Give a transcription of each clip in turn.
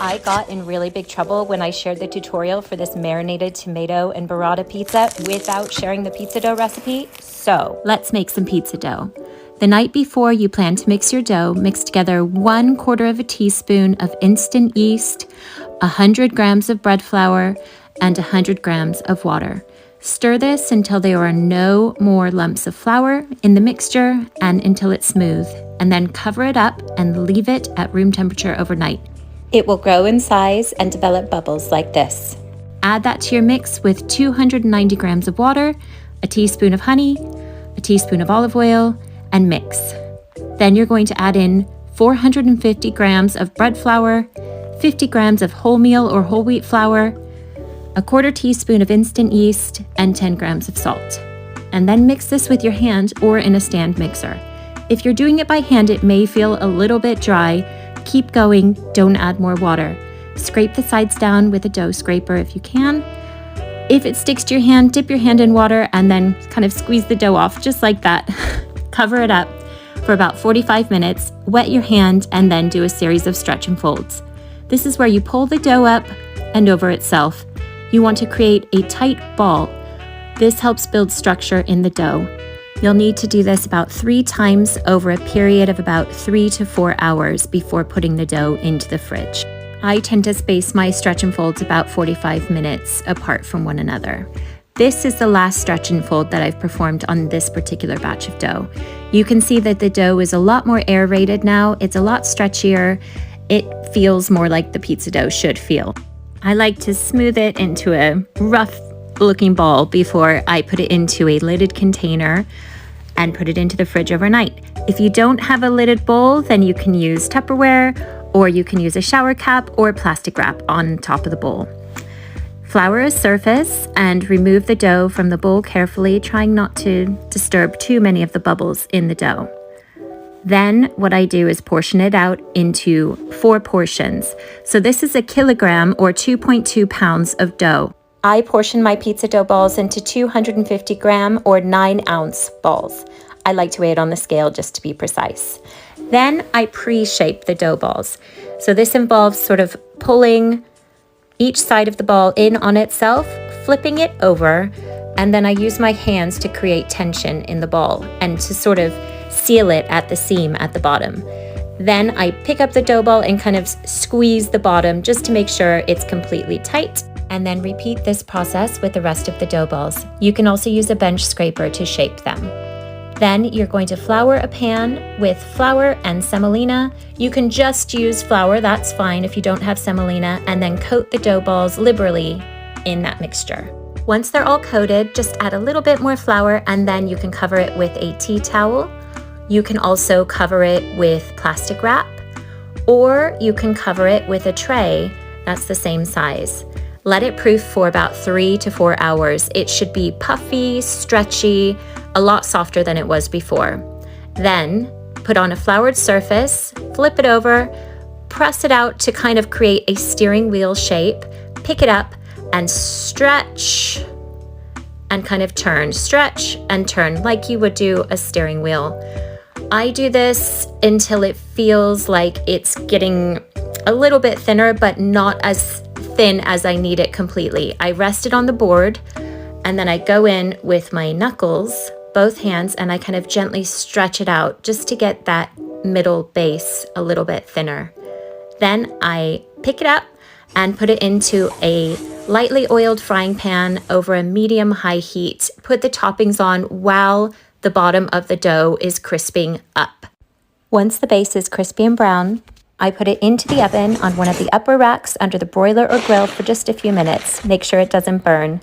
I got in really big trouble when I shared the tutorial for this marinated tomato and burrata pizza without sharing the pizza dough recipe. So let's make some pizza dough. The night before you plan to mix your dough, mix together 1/4 teaspoon of instant yeast, 100 grams of bread flour, and 100 grams of water. Stir this until there are no more lumps of flour in the mixture and until it's smooth, and then cover it up and leave it at room temperature overnight. It will grow in size and develop bubbles like this. Add that to your mix with 290 grams of water, a teaspoon of honey, a teaspoon of olive oil, and mix. Then you're going to add in 450 grams of bread flour, 50 grams of wholemeal or whole wheat flour, a 1/4 teaspoon of instant yeast, and 10 grams of salt. And then mix this with your hand or in a stand mixer. If you're doing it by hand, it may feel a little bit dry. Keep going, don't add more water. Scrape the sides down with a dough scraper if you can. If it sticks to your hand, dip your hand in water and then kind of squeeze the dough off just like that. Cover it up for about 45 minutes, wet your hand, and then do a series of stretch and folds. This is where you pull the dough up and over itself. You want to create a tight ball. This helps build structure in the dough. You'll need to do this about 3 times over a period of about 3 to 4 hours before putting the dough into the fridge. I tend to space my stretch and folds about 45 minutes apart from one another. This is the last stretch and fold that I've performed on this particular batch of dough. You can see that the dough is a lot more aerated now. It's a lot stretchier. It feels more like the pizza dough should feel. I like to smooth it into a rough looking ball before I put it into a lidded container and put it into the fridge overnight. If you don't have a lidded bowl, then you can use Tupperware, or you can use a shower cap or plastic wrap on top of the bowl. Flour a surface and remove the dough from the bowl carefully, trying not to disturb too many of the bubbles in the dough. Then what I do is portion it out into 4 portions. So this is 1 kilogram or 2.2 pounds of dough. I portion my pizza dough balls into 250 gram or 9-ounce balls. I like to weigh it on the scale just to be precise. Then I pre-shape the dough balls. So this involves sort of pulling each side of the ball in on itself, flipping it over, and then I use my hands to create tension in the ball and to sort of seal it at the seam at the bottom. Then I pick up the dough ball and kind of squeeze the bottom just to make sure it's completely tight, and then repeat this process with the rest of the dough balls. You can also use a bench scraper to shape them. Then you're going to flour a pan with flour and semolina. You can just use flour, that's fine if you don't have semolina, and then coat the dough balls liberally in that mixture. Once they're all coated, just add a little bit more flour and then you can cover it with a tea towel. You can also cover it with plastic wrap, or you can cover it with a tray that's the same size. Let it proof for about 3 to 4 hours. It should be puffy, stretchy, a lot softer than it was before. Then put on a floured surface, flip it over, press it out to kind of create a steering wheel shape, pick it up and stretch and kind of turn, stretch and turn like you would do a steering wheel. I do this until it feels like it's getting a little bit thinner, but not as thin as I need it completely. I rest it on the board and then I go in with my knuckles, both hands, and I kind of gently stretch it out just to get that middle base a little bit thinner. Then I pick it up and put it into a lightly oiled frying pan over a medium-high heat. Put the toppings on while the bottom of the dough is crisping up. Once the base is crispy and brown, I put it into the oven on one of the upper racks under the broiler or grill for just a few minutes. Make sure it doesn't burn.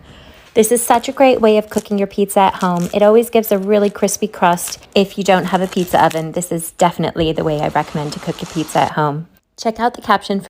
This is such a great way of cooking your pizza at home. It always gives a really crispy crust. If you don't have a pizza oven, this is definitely the way I recommend to cook your pizza at home. Check out the caption